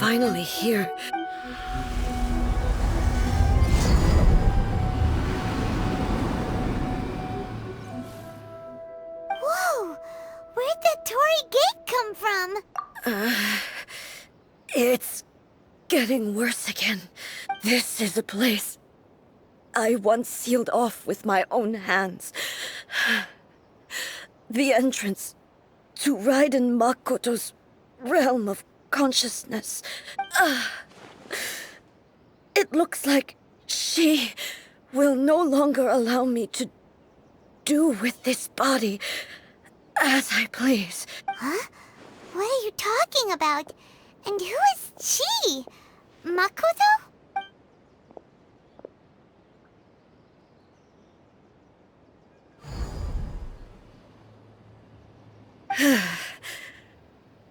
finally here. Whoa! Where'd that Torii gate come from? It's getting worse again. This is a place I once sealed off with my own hands. The entrance to Raiden Makoto's realm of consciousness. It looks like she will no longer allow me to do with this body as I please. Huh? What are you talking about? And who is she? Makoto?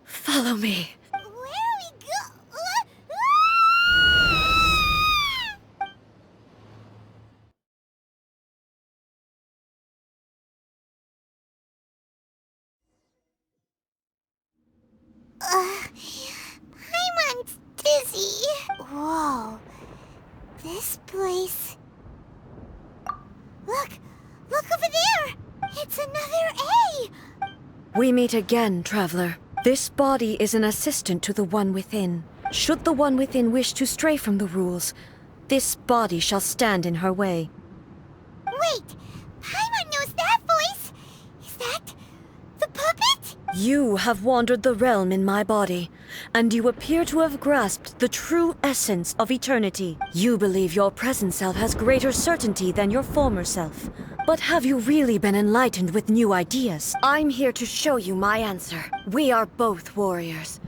Follow me. Where are we Paimon's dizzy. Whoa. This place... Look! Look over there! It's another A! We meet again, traveler. This body is an assistant to the one within. Should the one within wish to stray from the rules, this body shall stand in her way. Wait! Paimon knows that voice! Is that... the puppet? You have wandered the realm in my body, and you appear to have grasped the true essence of eternity. You believe your present self has greater certainty than your former self. But have you really been enlightened with new ideas? I'm here to show you my answer. We are both warriors,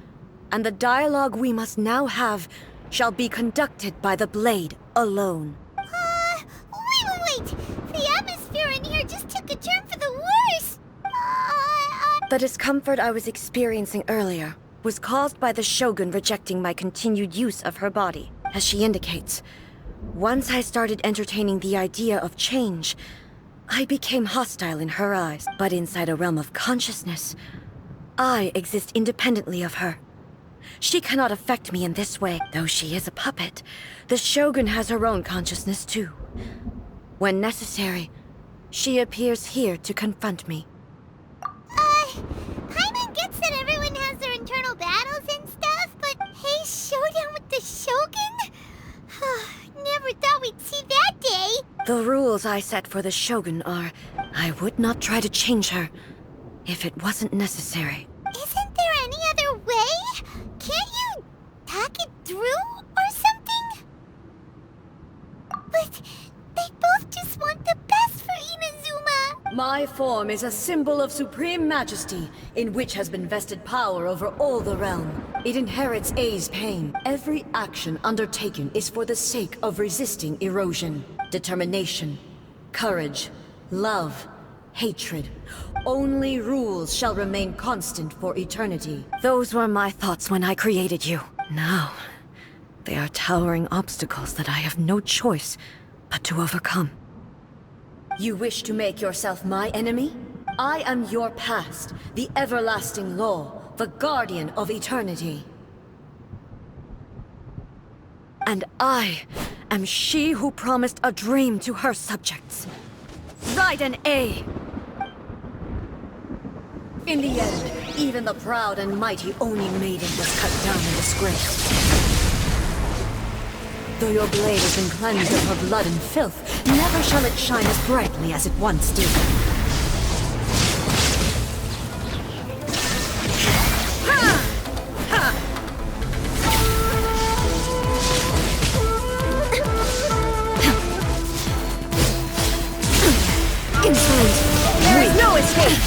and the dialogue we must now have shall be conducted by the blade alone. Wait! The atmosphere in here just took a turn for the worse! The discomfort I was experiencing earlier was caused by the Shogun rejecting my continued use of her body. As she indicates, once I started entertaining the idea of change, I became hostile in her eyes. But inside a realm of consciousness, I exist independently of her. She cannot affect me in this way. Though she is a puppet, the Shogun has her own consciousness too. When necessary, she appears here to confront me. Paimon gets that everyone has their internal battles and stuff, but hey, showdown with the Shogun? Never thought we'd see that day. The rules I set for the Shogun are, I would not try to change her if it wasn't necessary. Isn't there any other way? Can't you talk it through or something? But they both just want the best for Inazuma. My form is a symbol of supreme majesty, in which has been vested power over all the realm. It inherits A's pain. Every action undertaken is for the sake of resisting erosion. Determination, courage, love, hatred. Only rules shall remain constant for eternity. Those were my thoughts when I created you. Now, they are towering obstacles that I have no choice but to overcome. You wish to make yourself my enemy? I am your past, the everlasting law, the guardian of eternity. And I am she who promised a dream to her subjects. Raiden A. In the end, even the proud and mighty Oni maiden was cut down and disgraced. Though your blade has been cleansed of her blood and filth, never shall it shine as brightly as it once did. Insolent! There is no escape!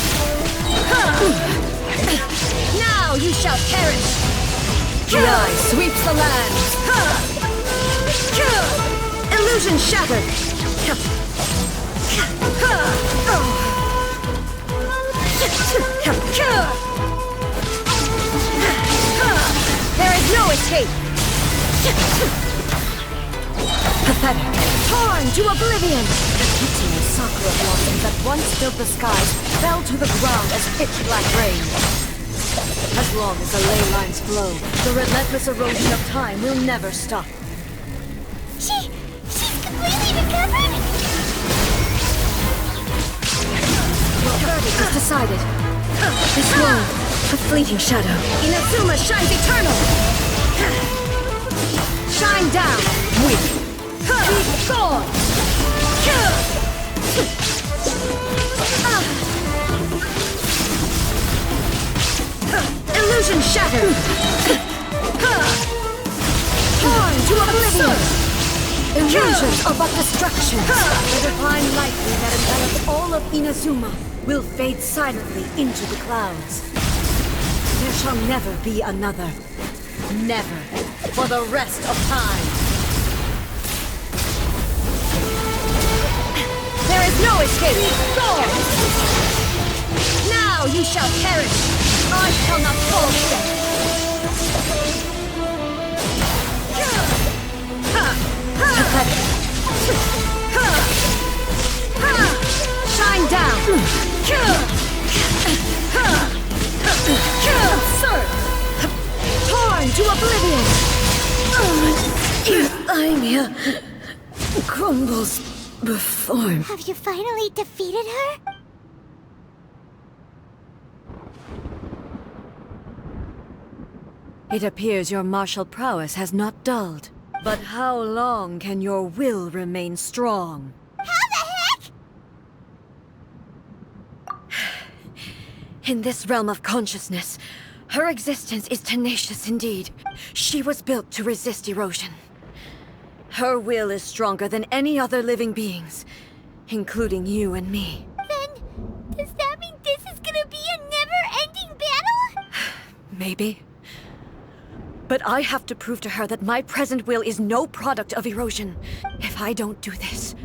Now you shall perish! The eye sweeps the land! Illusion shattered! There is no escape! Pathetic! Torn to oblivion! The pitiless sakura blossoms that once filled the skies fell to the ground as pitch black rain. As long as the ley lines flow, the relentless erosion of time will never stop. She's completely recovered? Your verdict is decided. This world, a fleeting shadow. Inazuma shines eternal! Shine down, weak! Be gone! Illusion shattered! Torn to oblivion! Illusions are but distractions. The divine lightning that envelops all of Inazuma will fade silently into the clouds. There shall never be another. Never. For the rest of time. There is no escape! Go! Now you shall perish! I shall not forfeit! Shine down! Absurd! Torn to oblivion! Ymir crumbles before me. Have you finally defeated her? It appears your martial prowess has not dulled. But how long can your will remain strong? How the heck? In this realm of consciousness, her existence is tenacious indeed. She was built to resist erosion. Her will is stronger than any other living being's, including you and me. Then, does that mean this is gonna be a never-ending battle? Maybe. But I have to prove to her that my present will is no product of erosion. If I don't do this,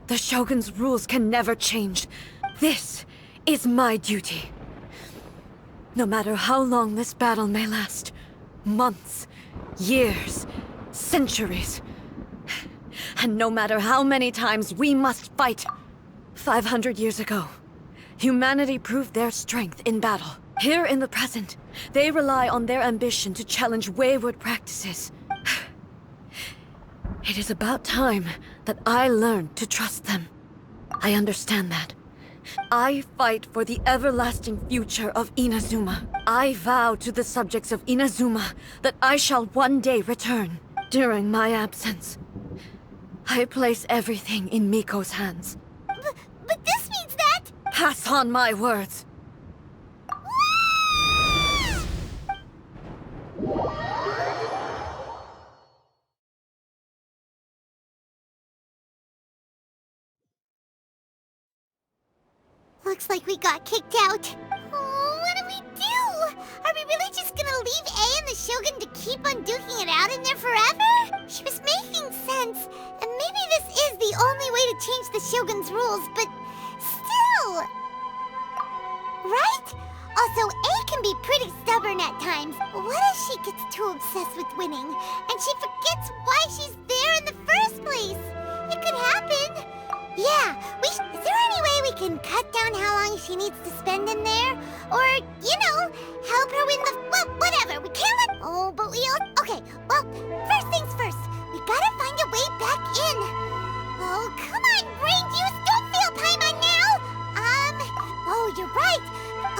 the Shogun's rules can never change. This is my duty. No matter how long this battle may last, months, years, centuries, and no matter how many times we must fight. 500 years ago, humanity proved their strength in battle. Here in the present, they rely on their ambition to challenge wayward practices. It is about time that I learned to trust them. I understand that. I fight for the everlasting future of Inazuma. I vow to the subjects of Inazuma that I shall one day return. During my absence, I place everything in Miko's hands. But this means that... Pass on my words. Looks like we got kicked out. Oh, what do we do? Are we really just gonna leave A and the Shogun to keep on duking it out in there forever? She was making sense, and maybe this is the only way to change the Shogun's rules, but still... Right? Also, A can be pretty stubborn at times. What if she gets too obsessed with winning, and she forgets why she's there in the first place? It could happen. Yeah, is there any way we can cut down how long she needs to spend in there? Or, help her win the... Well, whatever, we can't let... Oh, but we all... Okay, well, first things first. We gotta find a way back in. Oh, come on, brain juice, don't fail Paimon now! Oh, you're right.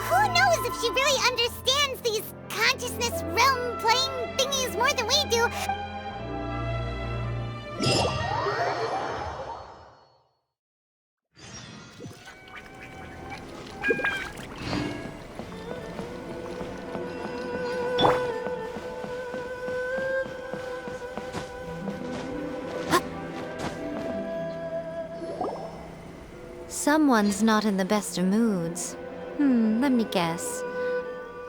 Who knows if she really understands these consciousness realm playing thingies more than we do. Someone's not in the best of moods. Let me guess.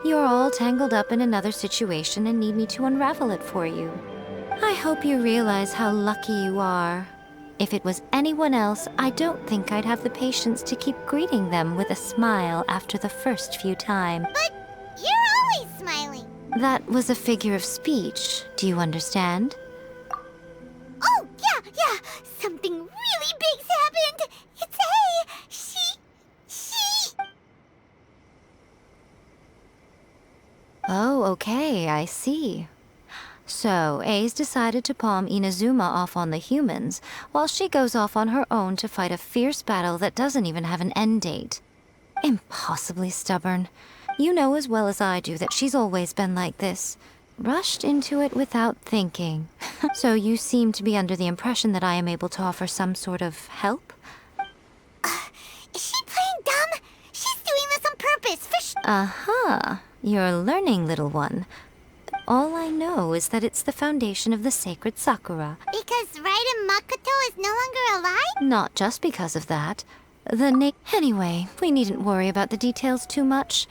You're all tangled up in another situation and need me to unravel it for you. I hope you realize how lucky you are. If it was anyone else, I don't think I'd have the patience to keep greeting them with a smile after the first few times. But you're always smiling. That was a figure of speech. Do you understand? Oh, yeah. Something really big's happened. It's A. She... okay, I see. So, A's decided to palm Inazuma off on the humans, while she goes off on her own to fight a fierce battle that doesn't even have an end date. Impossibly stubborn. You know as well as I do that she's always been like this. Rushed into it without thinking. So you seem to be under the impression that I am able to offer some sort of help? Is she playing dumb? She's doing this on purpose, Aha, you're learning, little one. All I know is that it's the foundation of the sacred Sakura. Because Raiden Makoto is no longer alive? Not just because of that. Anyway, we needn't worry about the details too much.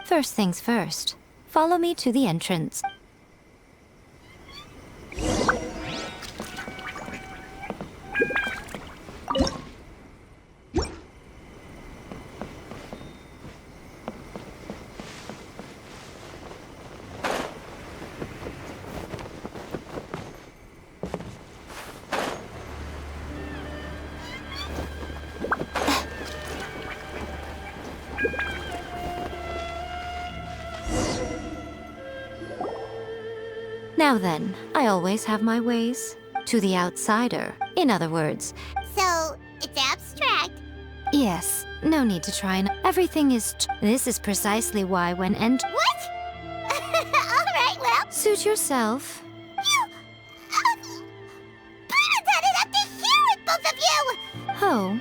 First things first. Follow me to the entrance. Now then, I always have my ways. To the outsider, in other words. So, it's abstract. Yes, no need to try and... Everything is... This is precisely why when What? Alright, well... Suit yourself. You... Bernadette, have to hear it, both of you! Oh,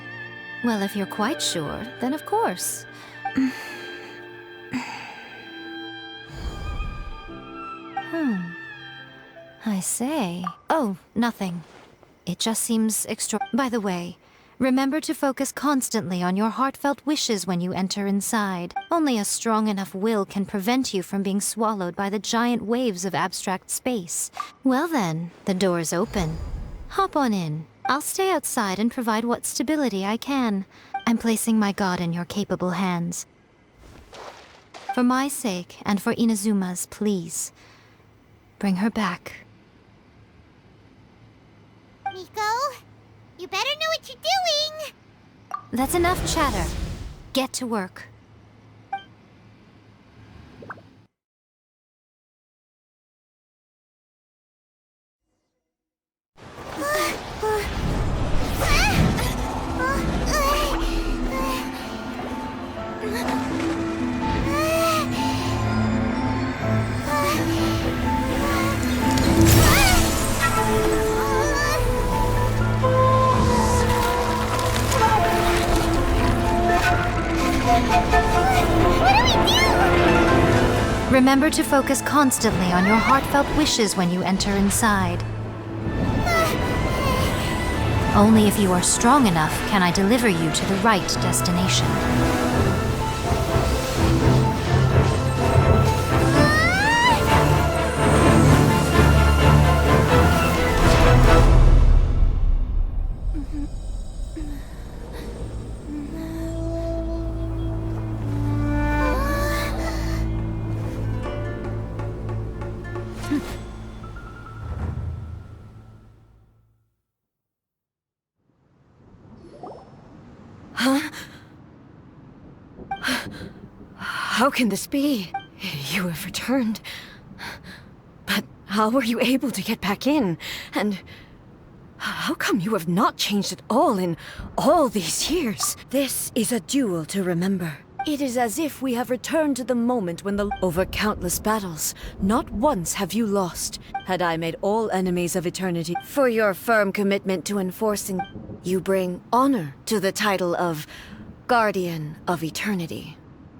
well, if you're quite sure, then of course. I say. Oh, nothing. It just seems By the way, remember to focus constantly on your heartfelt wishes when you enter inside. Only a strong enough will can prevent you from being swallowed by the giant waves of abstract space. Well then, the door's open. Hop on in. I'll stay outside and provide what stability I can. I'm placing my god in your capable hands. For my sake, and for Inazuma's, please. Bring her back. Miko, you better know what you're doing! That's enough chatter. Get to work. Remember to focus constantly on your heartfelt wishes when you enter inside. Only if you are strong enough can I deliver you to the right destination. How can this be? You have returned. But how were you able to get back in? And how come you have not changed at all in all these years? This is a duel to remember. It is as if we have returned to the moment when over countless battles, not once have you lost. Had I made all enemies of eternity for your firm commitment to enforcing, you bring honor to the title of Guardian of Eternity.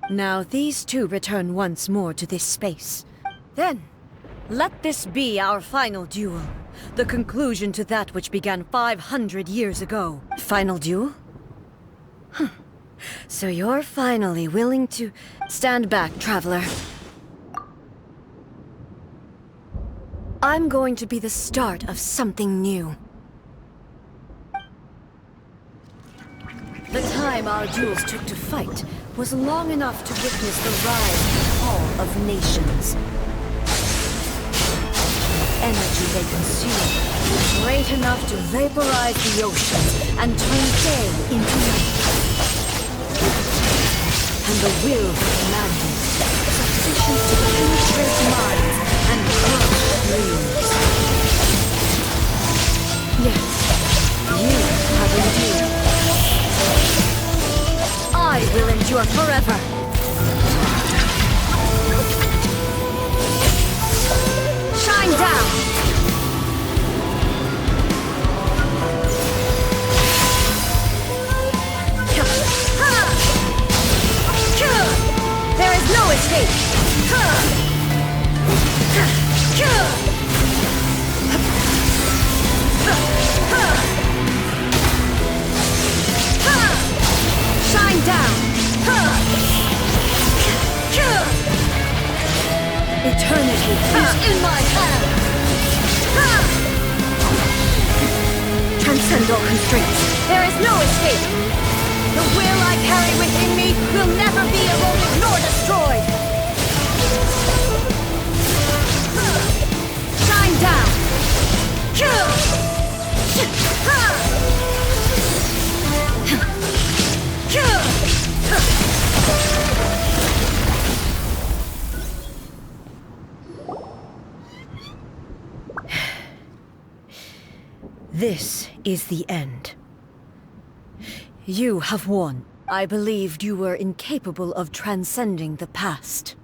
Now these two return once more to this space. Then, let this be our final duel. The conclusion to that which began 500 years ago. Final duel? Huh. So you're finally willing to... Stand back, traveler. I'm going to be the start of something new. The time our duels took to fight was long enough to witness the rise and fall of nations. Energy they consume was great enough to vaporize the oceans and turn day into night. And the will of humanity sufficient to penetrate forever. Shine down! There is no escape! Shine down! Eternity is in my hand! Transcend all constraints. There is no escape! The will I carry within me will never be eroded nor destroyed! Shine down! This is the end. You have won. I believed you were incapable of transcending the past.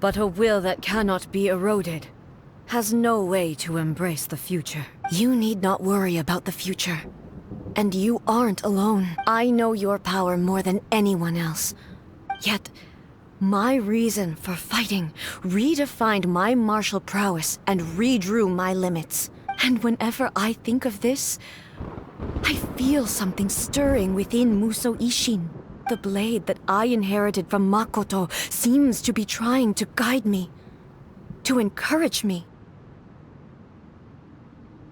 But a will that cannot be eroded has no way to embrace the future. You need not worry about the future. And you aren't alone. I know your power more than anyone else. Yet, my reason for fighting redefined my martial prowess and redrew my limits. And whenever I think of this, I feel something stirring within Musou Ishin. The blade that I inherited from Makoto seems to be trying to guide me, to encourage me.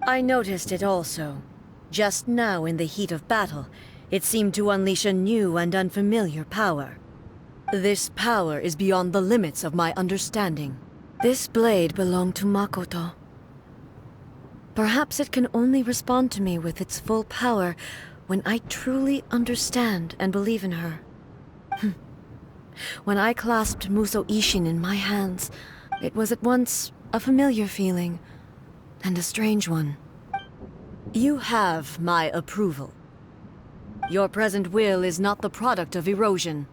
I noticed it also. Just now in the heat of battle, it seemed to unleash a new and unfamiliar power. This power is beyond the limits of my understanding. This blade belonged to Makoto. Perhaps it can only respond to me with its full power when I truly understand and believe in her. When I clasped Musou Ishin in my hands, it was at once a familiar feeling and a strange one. You have my approval. Your present will is not the product of erosion.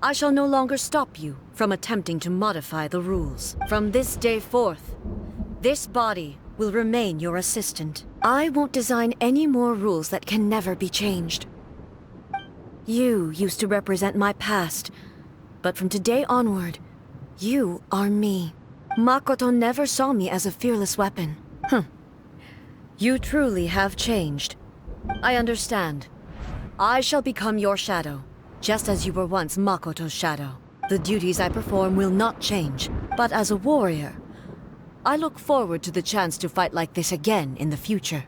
I shall no longer stop you from attempting to modify the rules. From this day forth, this body will remain your assistant. I won't design any more rules that can never be changed. You used to represent my past, but from today onward, you are me. Makoto never saw me as a fearless weapon. You truly have changed. I understand. I shall become your shadow, just as you were once Makoto's shadow. The duties I perform will not change, but as a warrior, I look forward to the chance to fight like this again in the future.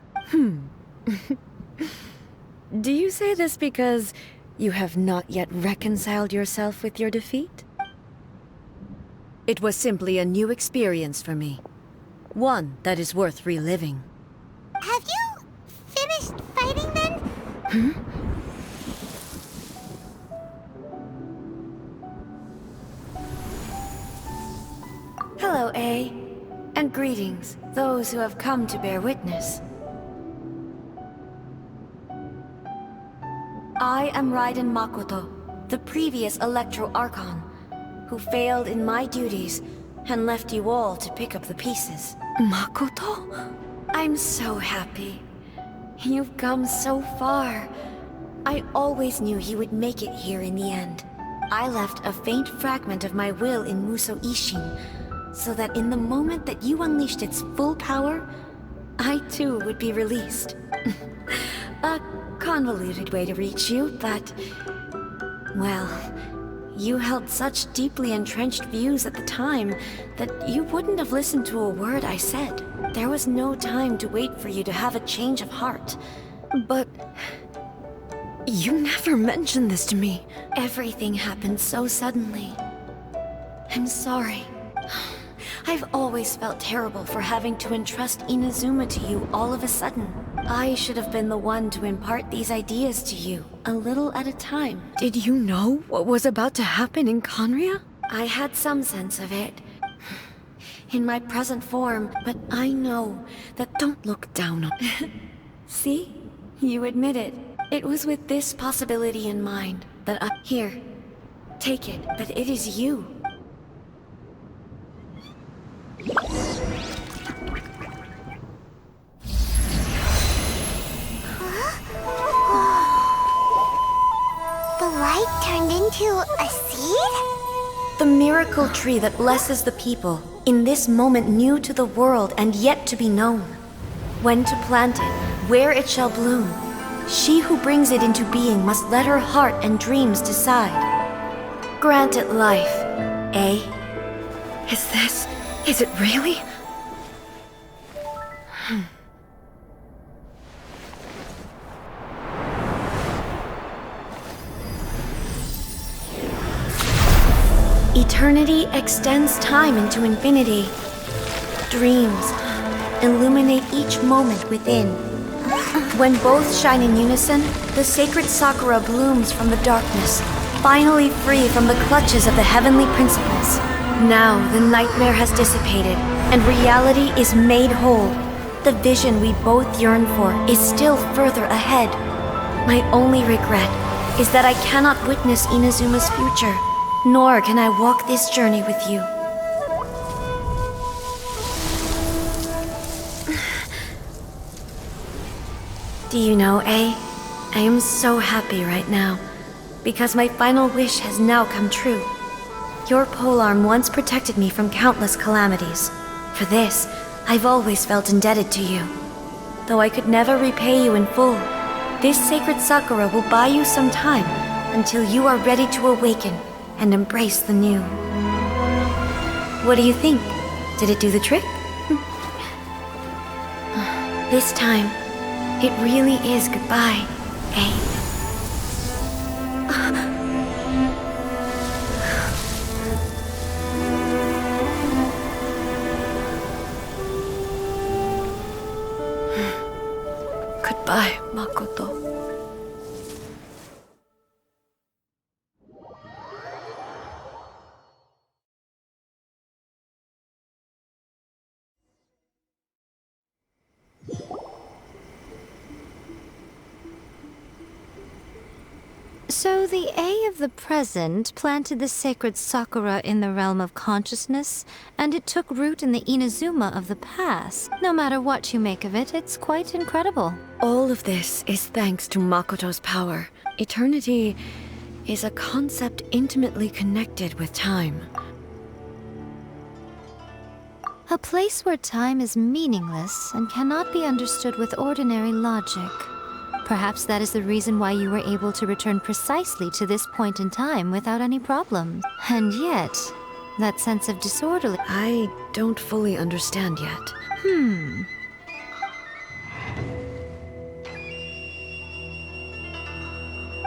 Do you say this because you have not yet reconciled yourself with your defeat? It was simply a new experience for me. One that is worth reliving. Have you finished fighting then? Hello, A. And greetings, those who have come to bear witness. I am Raiden Makoto, the previous Electro Archon, who failed in my duties and left you all to pick up the pieces. Makoto? I'm so happy. You've come so far. I always knew you would make it here in the end. I left a faint fragment of my will in Musou Ishin, so that in the moment that you unleashed its full power, I too would be released. A convoluted way to reach you, but... well, you held such deeply entrenched views at the time that you wouldn't have listened to a word I said. There was no time to wait for you to have a change of heart. But... you never mentioned this to me. Everything happened so suddenly. I'm sorry. I've always felt terrible for having to entrust Inazuma to you all of a sudden. I should have been the one to impart these ideas to you, a little at a time. Did you know what was about to happen in Conria? I had some sense of it. In my present form, but I know that Don't look down on... See? You admit it. It was with this possibility in mind that I... Here, take it, that it is you. The light turned into a seed? The miracle tree that blesses the people, in this moment new to the world and yet to be known. When to plant it, where it shall bloom. She who brings it into being must let her heart and dreams decide. Grant it life, eh? Is it really? Eternity extends time into infinity. Dreams illuminate each moment within. When both shine in unison, the sacred Sakura blooms from the darkness, finally free from the clutches of the heavenly principles. Now the nightmare has dissipated, and reality is made whole. The vision we both yearn for is still further ahead. My only regret is that I cannot witness Inazuma's future, nor can I walk this journey with you. Do you know, I am so happy right now, because my final wish has now come true. Your polearm once protected me from countless calamities. For this, I've always felt indebted to you. Though I could never repay you in full, this sacred Sakura will buy you some time until you are ready to awaken and embrace the new. What do you think? Did it do the trick? This time, it really is goodbye, eh? Goodbye, Makoto. So the A of the present planted the sacred Sakura in the realm of consciousness, and it took root in the Inazuma of the past. No matter what you make of it, it's quite incredible. All of this is thanks to Makoto's power. Eternity is a concept intimately connected with time. A place where time is meaningless and cannot be understood with ordinary logic. Perhaps that is the reason why you were able to return precisely to this point in time without any problem. And yet, that sense of disorderly... I don't fully understand yet.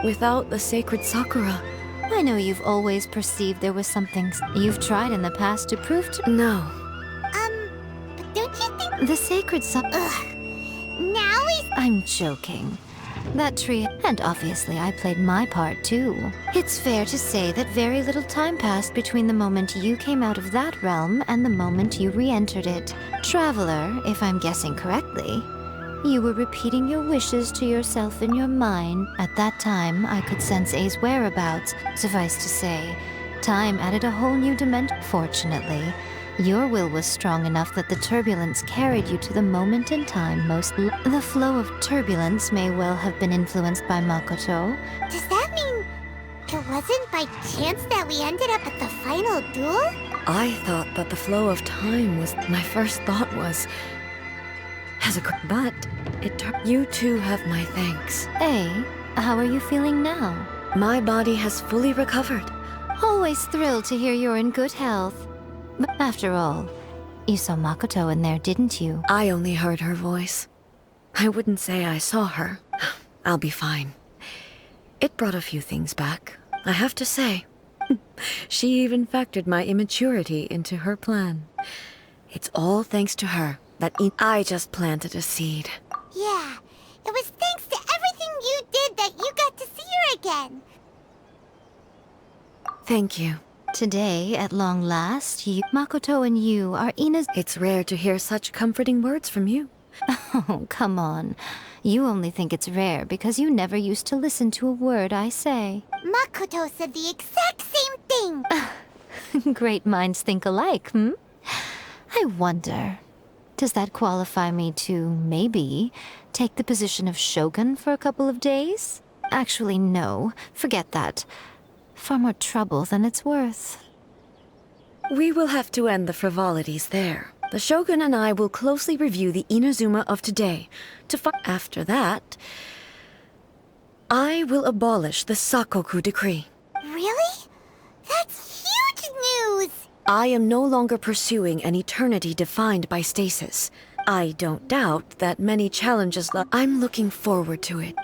Without the sacred Sakura... I know you've always perceived there was something you've tried in the past to prove to... No. But don't you think... The sacred Sakura... Now he's... I'm joking. That tree, and obviously I played my part too. It's fair to say that very little time passed between the moment you came out of that realm and the moment you re-entered it. Traveler, if I'm guessing correctly, you were repeating your wishes to yourself in your mind. At that time, I could sense A's whereabouts. Suffice to say, time added a whole new dimension. Fortunately, your will was strong enough that the turbulence carried you to the moment in time most... The flow of turbulence may well have been influenced by Makoto. Does that mean it wasn't by chance that we ended up at the final duel? I thought that the flow of time was... My first thought was... But you too have my thanks. A, how are you feeling now? My body has fully recovered. Always thrilled to hear you're in good health. But after all, you saw Makoto in there, didn't you? I only heard her voice. I wouldn't say I saw her. I'll be fine. It brought a few things back, I have to say. She even factored my immaturity into her plan. It's all thanks to her that I just planted a seed. Yeah, it was thanks to everything you did that you got to see her again. Thank you. Today, at long last, Makoto and you are Ina's... It's rare to hear such comforting words from you. Oh, come on. You only think it's rare because you never used to listen to a word I say. Makoto said the exact same thing. Great minds think alike, hmm? I wonder, does that qualify me to, maybe, take the position of Shogun for a couple of days? Actually, no. Forget that. Far more trouble than it's worth. We will have to end the frivolities there. The Shogun and I will closely review the Inazuma of today to find. After that, I will abolish the Sakoku decree. Really? That's huge news! I am no longer pursuing an eternity defined by stasis. I don't doubt that many challenges I'm looking forward to it.